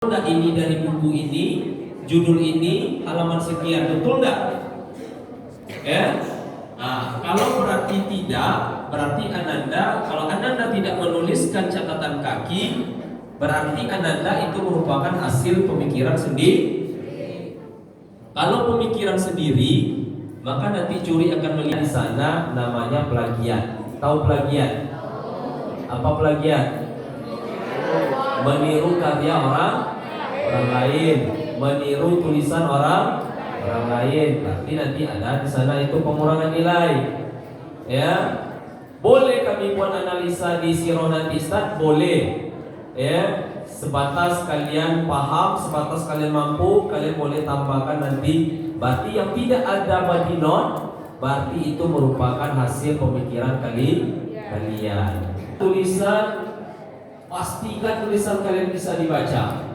Enggak ini dari buku ini, judul ini, halaman sekian, betul enggak? Ya? Nah, kalau berarti tidak, berarti kalau Ananda tidak menuliskan catatan kaki, berarti Ananda itu merupakan hasil pemikiran sendiri. Kalau pemikiran sendiri, maka nanti curi akan melihat di sana namanya plagiat. Tahu plagiat? Apa plagiat? Meniru karya orang lain, meniru tulisan orang lain. Berarti nanti ada di sana itu pengurangan nilai. Ya, boleh kami buat analisa di sirah nanti Ustaz, boleh. Ya, sebatas kalian paham, sebatas kalian mampu, kalian boleh tambahkan nanti. Berarti yang tidak ada badinot, berarti itu merupakan hasil pemikiran kalian. Tulisan, pastikan tulisan kalian bisa dibaca.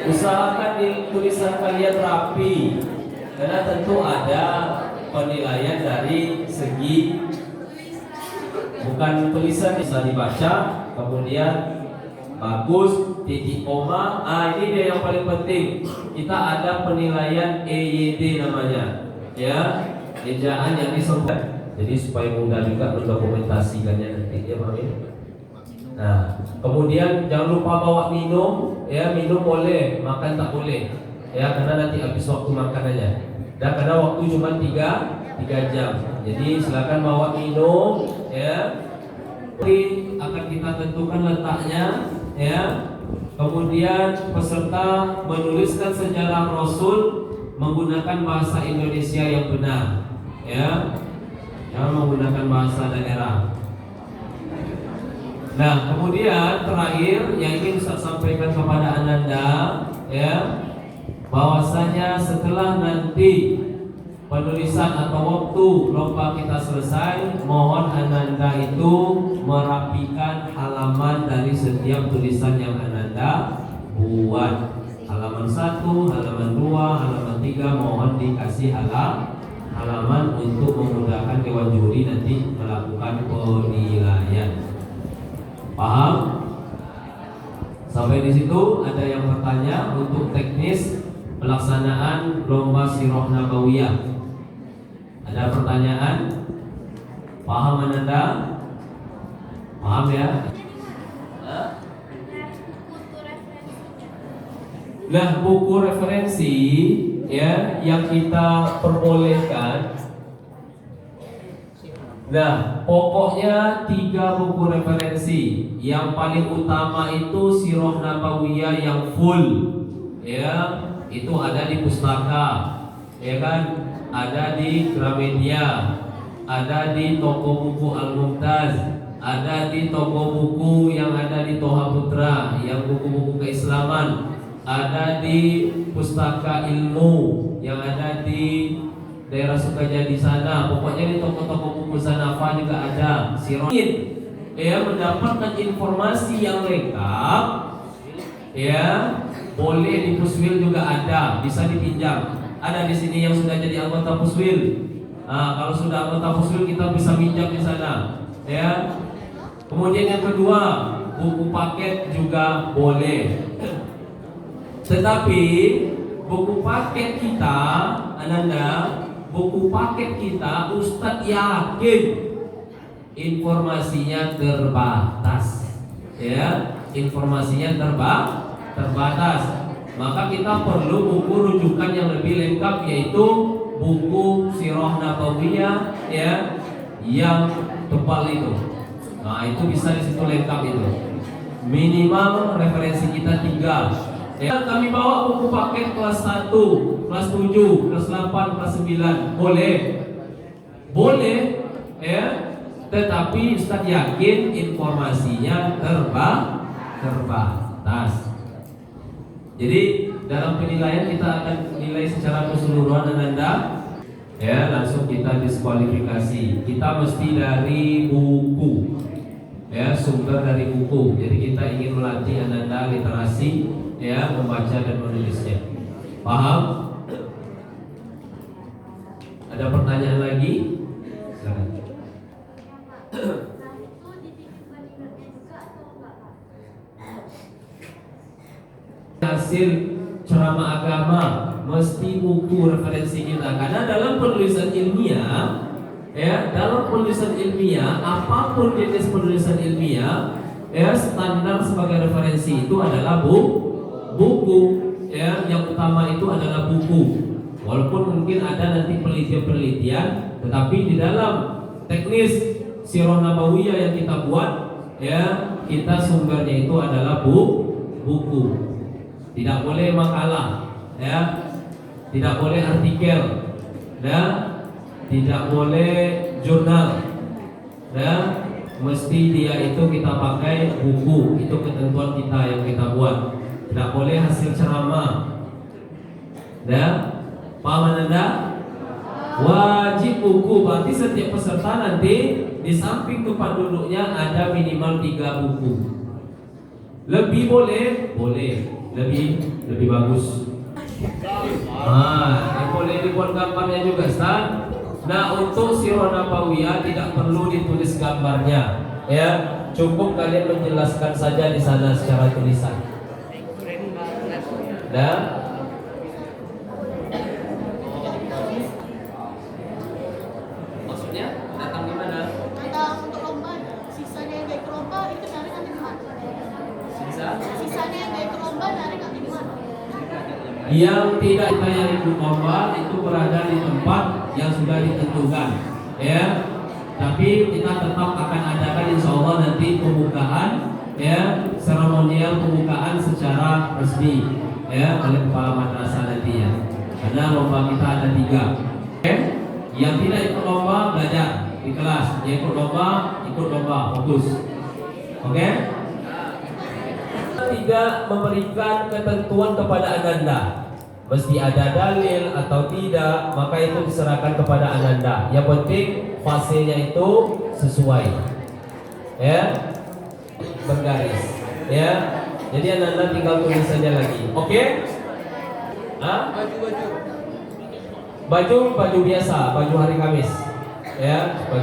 Usahakan tulisan kalian rapi, karena tentu ada penilaian dari segi bukan tulisan bisa dibaca, kemudian bagus, titik koma. Ini dia yang paling penting. Kita ada penilaian EYD namanya, ya, ejaan yang disebut. Jadi supaya mudah juga mendokumentasikannya nanti, ya Mami. Nah, kemudian jangan lupa bawa minum, ya, minum boleh, makan tak boleh, ya, karena nanti habis waktu makan aja. Dan karena waktu cuma 3 jam, jadi silakan bawa minum, ya. Nanti akan kita tentukan letaknya, ya. Kemudian peserta menuliskan sejarah Rasul menggunakan bahasa Indonesia yang benar, ya, jangan menggunakan bahasa daerah. Nah, kemudian terakhir yang ingin saya sampaikan kepada Ananda, ya, bahwasanya setelah nanti penulisan atau waktu lomba kita selesai, mohon Ananda itu merapikan halaman dari setiap tulisan yang Ananda buat. Halaman 1, halaman 2, halaman 3 mohon dikasih halaman untuk memudahkan dewan juri nanti melakukan penilaian. Paham? Sampai di situ ada yang bertanya untuk teknis pelaksanaan lomba sirah nabawiyah. Ada pertanyaan? Paham Ananda? Paham ya? Nah, buku referensi, ya, yang kita perbolehkan. Nah, pokoknya 3 buku referensi. Yang paling utama itu sirah nabawiyah yang full, ya, itu ada di pustaka, ya kan, ada di Gramedia, ada di toko buku Al-Mumtaz, ada di toko buku yang ada di Toha Putra, yang buku-buku keislaman, ada di pustaka ilmu yang ada di daerah Sukajadi sana. Pokoknya di toko-toko buku Zanafa juga ada. Siroin, ya, mendapatkan informasi yang lengkap, ya, boleh di Puswil juga ada, bisa dipinjam. Ada di sini yang sudah jadi anggota Puswil. Nah, kalau sudah anggota Puswil kita bisa pinjam di sana, ya. Kemudian yang kedua, buku paket juga boleh. Tetapi buku paket kita, Ananda, buku paket kita Ustadz yakin informasinya terbatas, ya, informasinya terbatas. Maka kita perlu buku rujukan yang lebih lengkap, yaitu buku sirah nabawiyah, ya, yang tebal itu. Nah, itu bisa di situ lengkap itu. Minimal referensi kita 3. Ya, kami bawa buku paket kelas 1, kelas 7, kelas 8, kelas 9. Boleh, ya. Tetapi Ustaz yakin informasinya terbatas. Jadi dalam penilaian kita akan nilai secara keseluruhan Ananda, ya, langsung kita diskualifikasi. Kita mesti dari buku, ya, sumber dari buku. Jadi kita ingin melatih Ananda literasi, ya, membaca dan menulisnya. Paham? Ada pertanyaan lagi? Silakan. hasil ceramah agama, mesti buku referensi kita. Karena dalam penulisan ilmiah, dalam penulisan ilmiah, apapun jenis penulisan ilmiah, standar sebagai referensi itu adalah buku. Yang utama itu adalah buku. Walaupun mungkin ada nanti penelitian-penelitian, tetapi di dalam teknis Sirah Nabawiyah yang kita buat, kita sumbernya itu adalah buku. Tidak boleh makalah, tidak boleh artikel, tidak boleh jurnal, mesti dia itu kita pakai buku. Itu ketentuan kita yang kita buat. Tidak boleh hasil ceramah. Paham Anda? Wajib buku. Berarti setiap peserta nanti di samping tempat duduknya ada minimal 3 buku. Lebih boleh, lebih bagus. Yang boleh dibuat gambarnya juga, Ustaz. Nah, untuk Sirah Nabawiyah tidak perlu ditulis gambarnya, cukup kalian menjelaskan saja di sana secara tulisan. Maksudnya datang di mana? Datang untuk lomba, sisanya yang ikut lomba itu dari nanti di mana? Sisanya yang ikut lomba dari nanti di mana? Yang tidak yang ikut lomba itu berada di tempat yang sudah ditentukan, Tapi kita tetap akan adakan insya Allah nanti pembukaan, seremonial pembukaan secara resmi, oleh kepala madrasah nantinya. Karena lomba kita ada 3. Yang tidak ikut lomba belajar di kelas, yang ikut lomba fokus. Oke? Tidak memberikan ketentuan kepada Ananda, mesti ada dalil atau tidak, maka itu diserahkan kepada Ananda. Yang penting fasenya itu sesuai, bergaris, Jadi Ananda tinggal tulis saja lagi. Oke? Baju biasa, baju hari Kamis.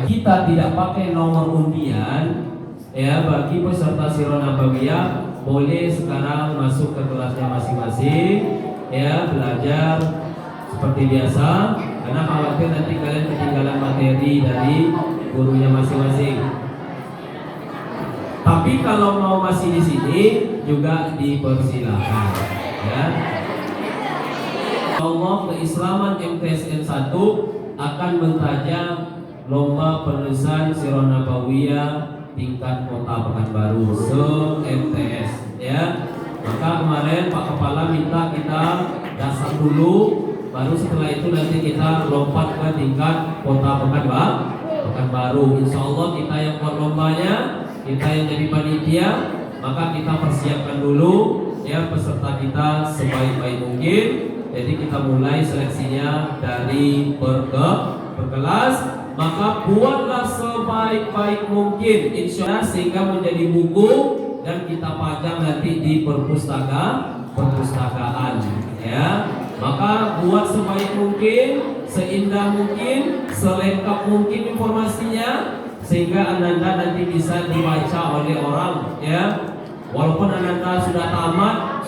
Kita tidak pakai nomor undian. Bagi peserta Sirah Nabawiyah boleh sekarang masuk ke kelasnya masing-masing, belajar seperti biasa. Karena khawatir nanti kalian ketinggalan materi dari gurunya masing-masing. Tapi kalau mau masih di sini juga dipersilakan, Allah keislaman MTSN 1 akan mentajam lomba penulisan Sirah Nabawiyah tingkat kota Pekanbaru se-MTS, Maka kemarin Pak Kepala minta kita dasar dulu, baru setelah itu nanti kita lompat ke tingkat kota Pekanbaru. Insya Allah kita yang buat lombanya, kita yang jadi panitia, maka kita persiapkan dulu peserta kita sebaik-baik mungkin. Jadi kita mulai seleksinya dari per kelas, maka buatlah sebaik-baik mungkin insya Allah sehingga menjadi buku dan kita pajang nanti di perpustakaan, Maka buat sebaik mungkin, seindah mungkin, selengkap mungkin informasinya sehingga Ananda nanti bisa dibaca oleh orang, Walaupun Ananda sudah tamat